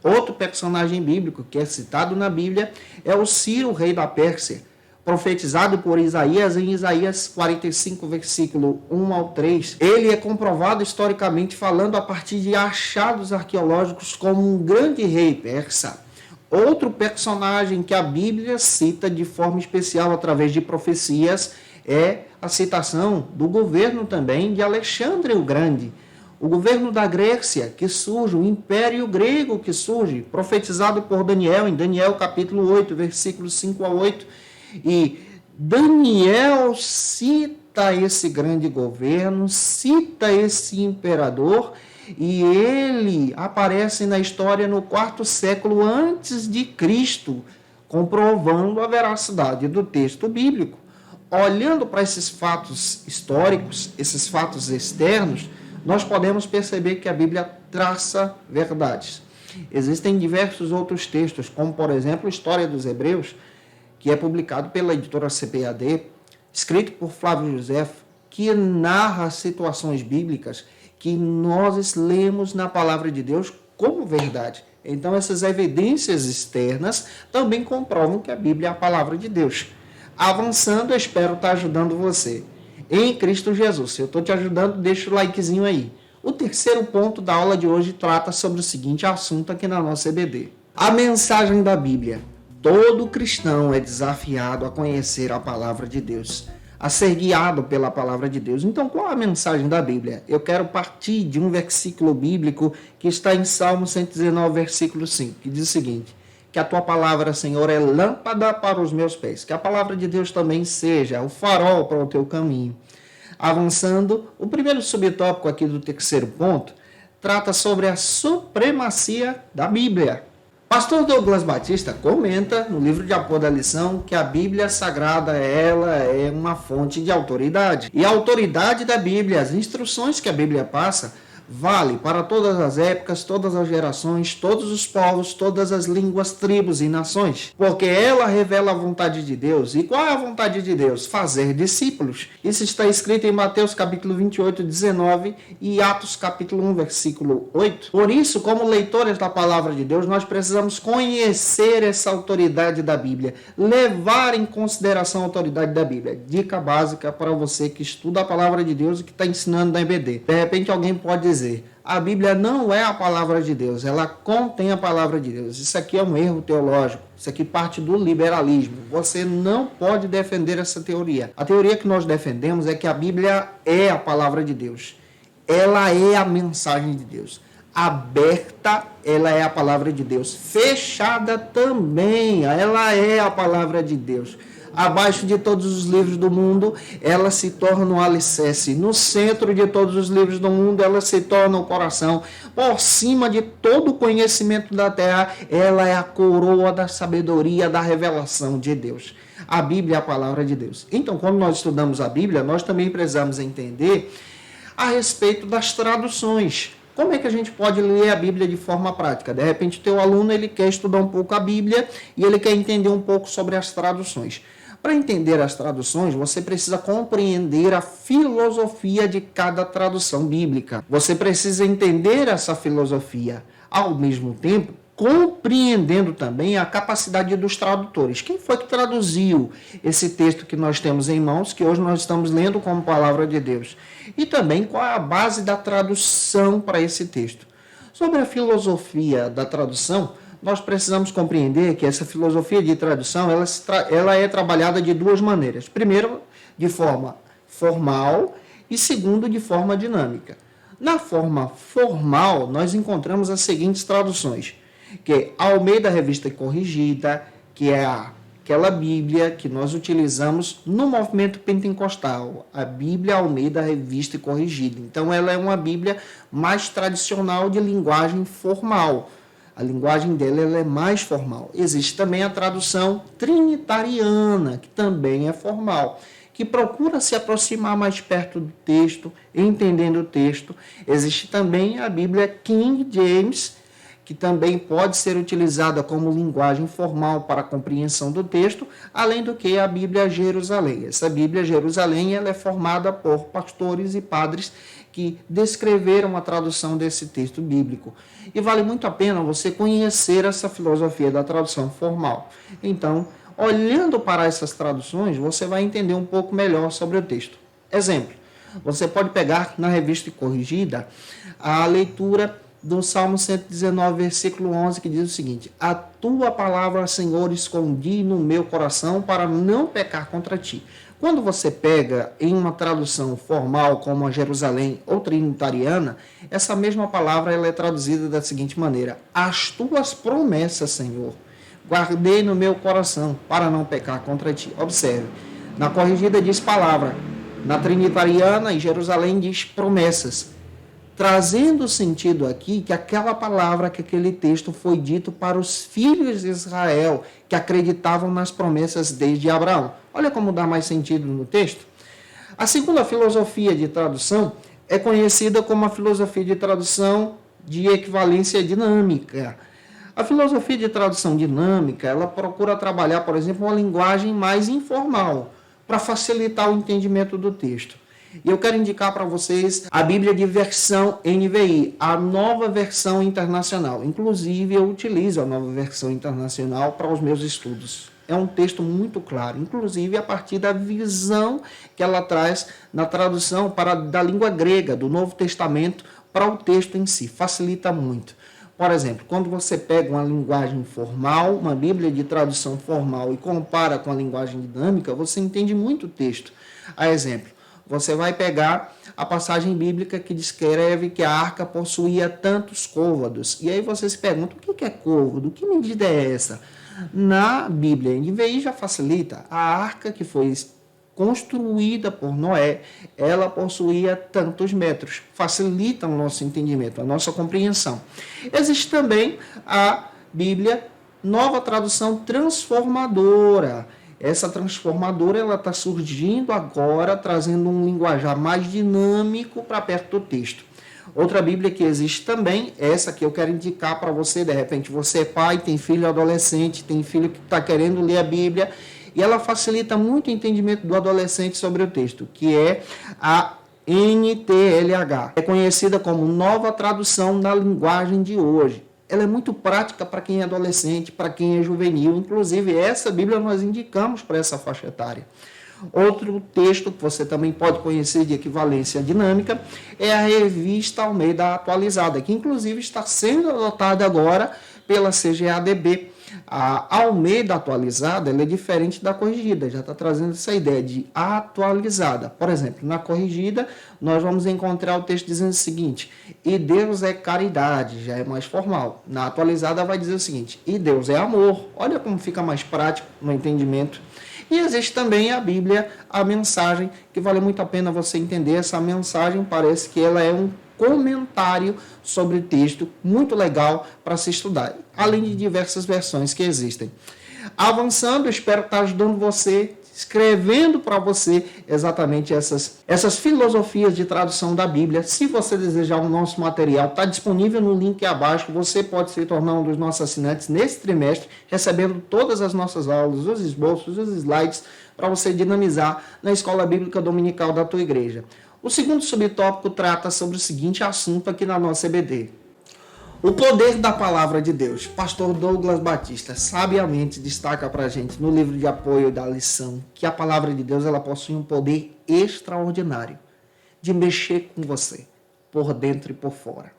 Outro personagem bíblico que é citado na Bíblia é o Ciro, rei da Pérsia, profetizado por Isaías em Isaías 45, versículo 1 ao 3. Ele é comprovado historicamente falando a partir de achados arqueológicos como um grande rei persa. Outro personagem que a Bíblia cita de forma especial através de profecias é a citação do governo também de Alexandre o Grande. O governo da Grécia que surge, o Império Grego que surge, profetizado por Daniel em Daniel capítulo 8, versículos 5 a 8. E Daniel cita esse grande governo, cita esse imperador, e ele aparece na história no 4º século antes de Cristo, comprovando a veracidade do texto bíblico. Olhando para esses fatos históricos, esses fatos externos, nós podemos perceber que a Bíblia traça verdades. Existem diversos outros textos, como por exemplo a História dos Hebreus, que é publicado pela editora CPAD, escrito por Flávio Josefo, que narra situações bíblicas que nós lemos na palavra de Deus como verdade. Então, essas evidências externas também comprovam que a Bíblia é a palavra de Deus. Avançando, eu espero estar ajudando você. Em Cristo Jesus. Se eu estou te ajudando, deixa o likezinho aí. O terceiro ponto da aula de hoje trata sobre o seguinte assunto aqui na nossa EBD. A mensagem da Bíblia. Todo cristão é desafiado a conhecer a palavra de Deus, a ser guiado pela palavra de Deus. Então, qual a mensagem da Bíblia? Eu quero partir de um versículo bíblico que está em Salmo 119, versículo 5, que diz o seguinte: que a tua palavra, Senhor, é lâmpada para os meus pés. Que a palavra de Deus também seja o farol para o teu caminho. Avançando, o primeiro subtópico aqui do terceiro ponto trata sobre a supremacia da Bíblia. Pastor Douglas Batista comenta no livro de apoio da lição que a Bíblia Sagrada ela é uma fonte de autoridade. E a autoridade da Bíblia, as instruções que a Bíblia passa, vale para todas as épocas, todas as gerações, todos os povos, todas as línguas, tribos e nações. Porque ela revela a vontade de Deus. E qual é a vontade de Deus? Fazer discípulos. Isso está escrito em Mateus capítulo 28, 19 e Atos capítulo 1, versículo 8. Por isso, como leitores da palavra de Deus, nós precisamos conhecer essa autoridade da Bíblia, levar em consideração a autoridade da Bíblia. Dica básica para você que estuda a palavra de Deus e que está ensinando na EBD. De repente alguém pode dizer: a Bíblia não é a palavra de Deus, ela contém a palavra de Deus. Isso aqui é um erro teológico, isso aqui parte do liberalismo. Você não pode defender essa teoria. A teoria que nós defendemos é que a Bíblia é a palavra de Deus. Ela é a mensagem de Deus. Aberta, ela é a palavra de Deus. Fechada também, ela é a palavra de Deus. Abaixo de todos os livros do mundo, ela se torna um alicerce. No centro de todos os livros do mundo, ela se torna o coração. Por cima de todo o conhecimento da terra, ela é a coroa da sabedoria, da revelação de Deus. A Bíblia é a palavra de Deus. Então, quando nós estudamos a Bíblia, nós também precisamos entender a respeito das traduções. Como é que a gente pode ler a Bíblia de forma prática? De repente, o teu aluno ele quer estudar um pouco a Bíblia e ele quer entender um pouco sobre as traduções. Para entender as traduções, você precisa compreender a filosofia de cada tradução bíblica. Você precisa entender essa filosofia. Ao mesmo tempo, compreendendo também a capacidade dos tradutores. Quem foi que traduziu esse texto que nós temos em mãos, que hoje nós estamos lendo como palavra de Deus? E também qual é a base da tradução para esse texto. Sobre a filosofia da tradução, nós precisamos compreender que essa filosofia de tradução ela é trabalhada de duas maneiras. Primeiro, de forma formal e segundo, de forma dinâmica. Na forma formal, nós encontramos as seguintes traduções, que é Almeida Revista e Corrigida, que é aquela Bíblia que nós utilizamos no movimento pentecostal, a Bíblia Almeida Revista e Corrigida. Então, ela é uma Bíblia mais tradicional de linguagem formal. A linguagem dela ela é mais formal. Existe também a tradução trinitariana, que também é formal, que procura se aproximar mais perto do texto, entendendo o texto. Existe também a Bíblia King James, que também pode ser utilizada como linguagem formal para a compreensão do texto, além do que a Bíblia Jerusalém. Essa Bíblia Jerusalém ela é formada por pastores e padres que descreveram a tradução desse texto bíblico. E vale muito a pena você conhecer essa filosofia da tradução formal. Então, olhando para essas traduções, você vai entender um pouco melhor sobre o texto. Exemplo, você pode pegar na Revista e Corrigida a leitura do Salmo 119, versículo 11, que diz o seguinte: a tua palavra, Senhor, escondi no meu coração para não pecar contra ti. Quando você pega em uma tradução formal, como a Jerusalém ou trinitariana, essa mesma palavra ela é traduzida da seguinte maneira: as tuas promessas, Senhor, guardei no meu coração para não pecar contra ti. Observe, na corrigida diz palavra, na trinitariana e Jerusalém diz promessas, trazendo o sentido aqui que aquela palavra, que aquele texto foi dito para os filhos de Israel, que acreditavam nas promessas desde Abraão. Olha como dá mais sentido no texto. A segunda filosofia de tradução é conhecida como a filosofia de tradução de equivalência dinâmica. A filosofia de tradução dinâmica, ela procura trabalhar, por exemplo, uma linguagem mais informal, para facilitar o entendimento do texto. E eu quero indicar para vocês a Bíblia de versão NVI, a nova versão internacional. Inclusive, eu utilizo a nova versão internacional para os meus estudos. É um texto muito claro, inclusive a partir da visão que ela traz na tradução da língua grega, do Novo Testamento, para o texto em si. Facilita muito. Por exemplo, quando você pega uma linguagem formal, uma Bíblia de tradução formal, e compara com a linguagem dinâmica, você entende muito o texto. A exemplo, você vai pegar a passagem bíblica que descreve que a arca possuía tantos côvados. E aí você se pergunta, o que é côvado? Que medida é essa? Na Bíblia NVI já facilita. A arca que foi construída por Noé, ela possuía tantos metros. Facilita o nosso entendimento, a nossa compreensão. Existe também a Bíblia Nova Tradução Transformadora. Essa transformadora ela está surgindo agora, trazendo um linguajar mais dinâmico para perto do texto. Outra Bíblia que existe também, essa que eu quero indicar para você, de repente você é pai, tem filho adolescente, tem filho que está querendo ler a Bíblia, e ela facilita muito o entendimento do adolescente sobre o texto, que é a NTLH. É conhecida como Nova Tradução da Linguagem de Hoje. Ela é muito prática para quem é adolescente, para quem é juvenil. Inclusive, essa Bíblia nós indicamos para essa faixa etária. Outro texto que você também pode conhecer de equivalência dinâmica é a Revista Almeida Atualizada, que inclusive está sendo adotada agora pela CGADB. A Almeida atualizada ela é diferente da corrigida, já está trazendo essa ideia de atualizada. Por exemplo, na corrigida, nós vamos encontrar o texto dizendo o seguinte: e Deus é caridade, já é mais formal. Na atualizada vai dizer o seguinte: e Deus é amor. Olha como fica mais prático no entendimento. E existe também a Bíblia, a mensagem, que vale muito a pena você entender. Essa mensagem parece que ela é um comentário sobre o texto, muito legal para se estudar, além de diversas versões que existem. Avançando, espero estar ajudando você, escrevendo para você exatamente essas filosofias de tradução da Bíblia. Se você desejar o nosso material, está disponível no link abaixo. Você pode se tornar um dos nossos assinantes nesse trimestre, recebendo todas as nossas aulas, os esboços, os slides, para você dinamizar na Escola Bíblica Dominical da tua igreja. O segundo subtópico trata sobre o seguinte assunto aqui na nossa EBD: o poder da palavra de Deus. Pastor Douglas Batista sabiamente destaca para a gente no livro de apoio da lição que a palavra de Deus ela possui um poder extraordinário de mexer com você, por dentro e por fora.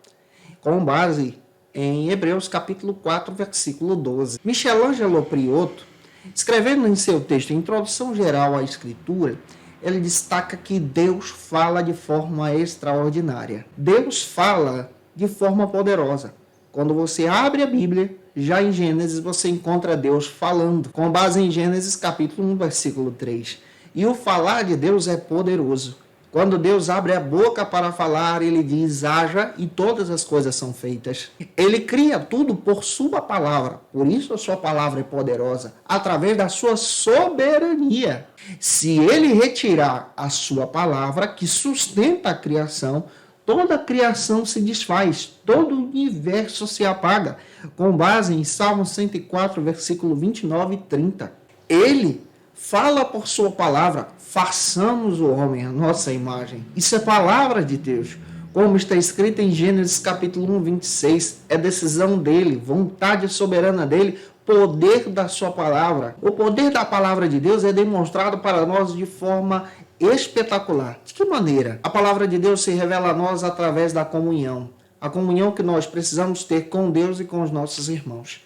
Com base em Hebreus capítulo 4, versículo 12. Michelangelo Priotto, escrevendo em seu texto Introdução Geral à Escritura, ele destaca que Deus fala de forma extraordinária. Deus fala de forma poderosa. Quando você abre a Bíblia, já em Gênesis você encontra Deus falando, com base em Gênesis capítulo 1, versículo 3. E o falar de Deus é poderoso. Quando Deus abre a boca para falar, ele diz: haja, e todas as coisas são feitas. Ele cria tudo por sua palavra. Por isso a sua palavra é poderosa, através da sua soberania. Se ele retirar a sua palavra, que sustenta a criação, toda a criação se desfaz, todo o universo se apaga, com base em Salmo 104, versículo 29 e 30. Ele fala por sua palavra: façamos o homem a nossa imagem. Isso é palavra de Deus. Como está escrito em Gênesis capítulo 1, 26. É decisão dele, vontade soberana dele, poder da sua palavra. O poder da palavra de Deus é demonstrado para nós de forma espetacular. De que maneira? A palavra de Deus se revela a nós através da comunhão. A comunhão que nós precisamos ter com Deus e com os nossos irmãos.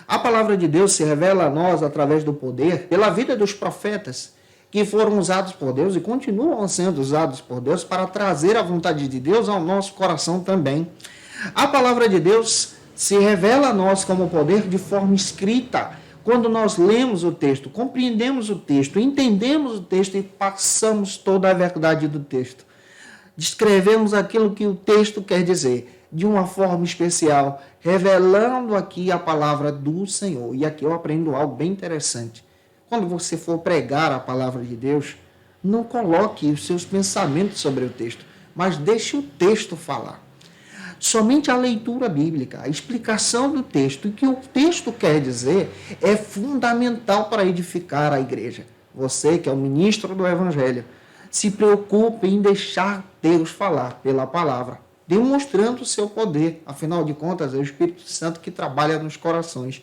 A palavra de Deus se revela a nós através do poder, pela vida dos profetas, que foram usados por Deus e continuam sendo usados por Deus para trazer a vontade de Deus ao nosso coração também. A palavra de Deus se revela a nós como poder de forma escrita. Quando nós lemos o texto, compreendemos o texto, entendemos o texto e passamos toda a verdade do texto. Descrevemos aquilo que o texto quer dizer de uma forma especial, revelando aqui a palavra do Senhor. E aqui eu aprendo algo bem interessante. Quando você for pregar a palavra de Deus, não coloque os seus pensamentos sobre o texto, mas deixe o texto falar. Somente a leitura bíblica, a explicação do texto, e o que o texto quer dizer, é fundamental para edificar a igreja. Você, que é o ministro do Evangelho, se preocupe em deixar Deus falar pela palavra, demonstrando o seu poder. Afinal de contas, é o Espírito Santo que trabalha nos corações.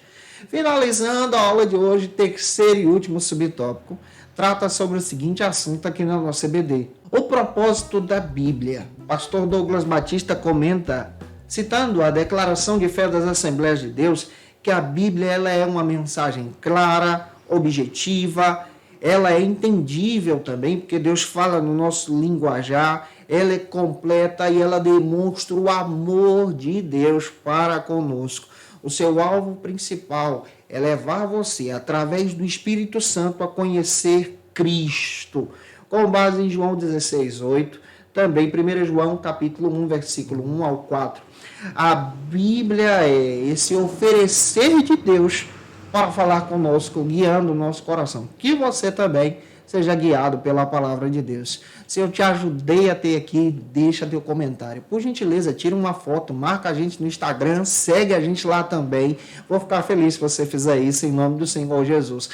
Finalizando a aula de hoje, terceiro e último subtópico, trata sobre o seguinte assunto aqui na nossa EBD: o propósito da Bíblia. Pastor Douglas Batista comenta, citando a declaração de fé das Assembleias de Deus, que a Bíblia ela é uma mensagem clara, objetiva, ela é entendível também, porque Deus fala no nosso linguajar, ela é completa e ela demonstra o amor de Deus para conosco. O seu alvo principal é levar você, através do Espírito Santo, a conhecer Cristo. Com base em João 16:8, também 1 João capítulo 1, versículo 1 ao 4. A Bíblia é esse oferecer de Deus para falar conosco, guiando o nosso coração. Que você também seja guiado pela palavra de Deus. Se eu te ajudei a ter aqui, deixa teu comentário. Por gentileza, tira uma foto, marca a gente no Instagram, segue a gente lá também. Vou ficar feliz se você fizer isso em nome do Senhor Jesus.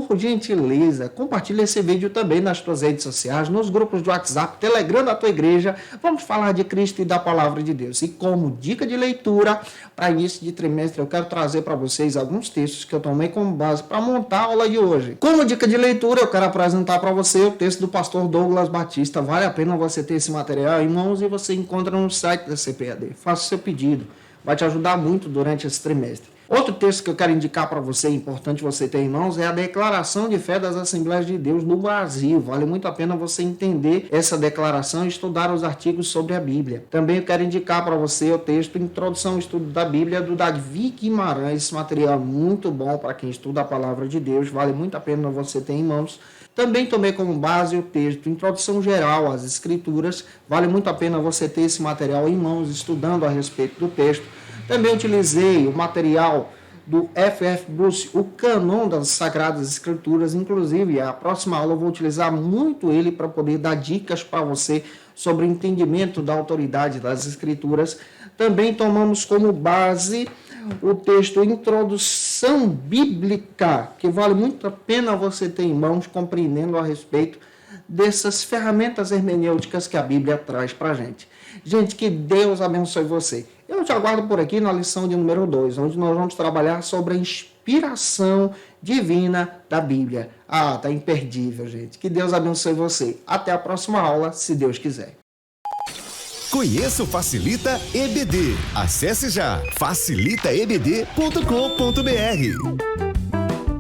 Por gentileza, compartilha esse vídeo também nas tuas redes sociais, nos grupos do WhatsApp, Telegram da tua igreja. Vamos falar de Cristo e da palavra de Deus. E como dica de leitura, para início de trimestre, eu quero trazer para vocês alguns textos que eu tomei como base para montar a aula de hoje. Como dica de leitura, eu quero apresentar para você o texto do pastor Douglas Batista. Vale a pena você ter esse material em mãos e você encontra no site da CPAD. Faça o seu pedido, vai te ajudar muito durante esse trimestre. Outro texto que eu quero indicar para você, importante você ter em mãos, é a Declaração de Fé das Assembleias de Deus no Brasil. Vale muito a pena você entender essa declaração e estudar os artigos sobre a Bíblia. Também eu quero indicar para você o texto Introdução ao Estudo da Bíblia, do Davi Guimarães. Esse material é muito bom para quem estuda a Palavra de Deus, vale muito a pena você ter em mãos. Também tomei como base o texto Introdução Geral às Escrituras. Vale muito a pena você ter esse material em mãos, estudando a respeito do texto. Também utilizei o material do F.F. Bruce, o Cânon das Sagradas Escrituras. Inclusive, a próxima aula eu vou utilizar muito ele para poder dar dicas para você sobre o entendimento da autoridade das Escrituras. Também tomamos como base o texto Introdução Bíblica, que vale muito a pena você ter em mãos, compreendendo a respeito dessas ferramentas hermenêuticas que a Bíblia traz para a gente. Gente, que Deus abençoe você. Eu te aguardo por aqui na lição de número 2, onde nós vamos trabalhar sobre a inspiração divina da Bíblia. Tá imperdível, gente. Que Deus abençoe você. Até a próxima aula, se Deus quiser. Conheça o Facilita EBD. Acesse já facilitaebd.com.br.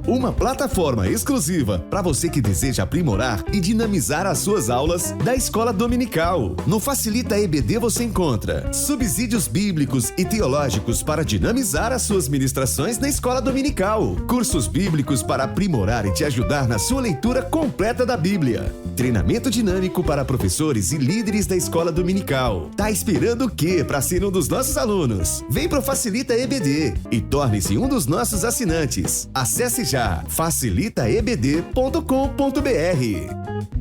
Uma plataforma exclusiva para você que deseja aprimorar e dinamizar as suas aulas da escola dominical. No Facilita EBD você encontra subsídios bíblicos e teológicos para dinamizar as suas ministrações na escola dominical, cursos bíblicos para aprimorar e te ajudar na sua leitura completa da Bíblia, treinamento dinâmico para professores e líderes da escola dominical. Tá esperando o quê para ser um dos nossos alunos? Vem pro Facilita EBD e torne-se um dos nossos assinantes. Acesse já facilitaebd.com.br.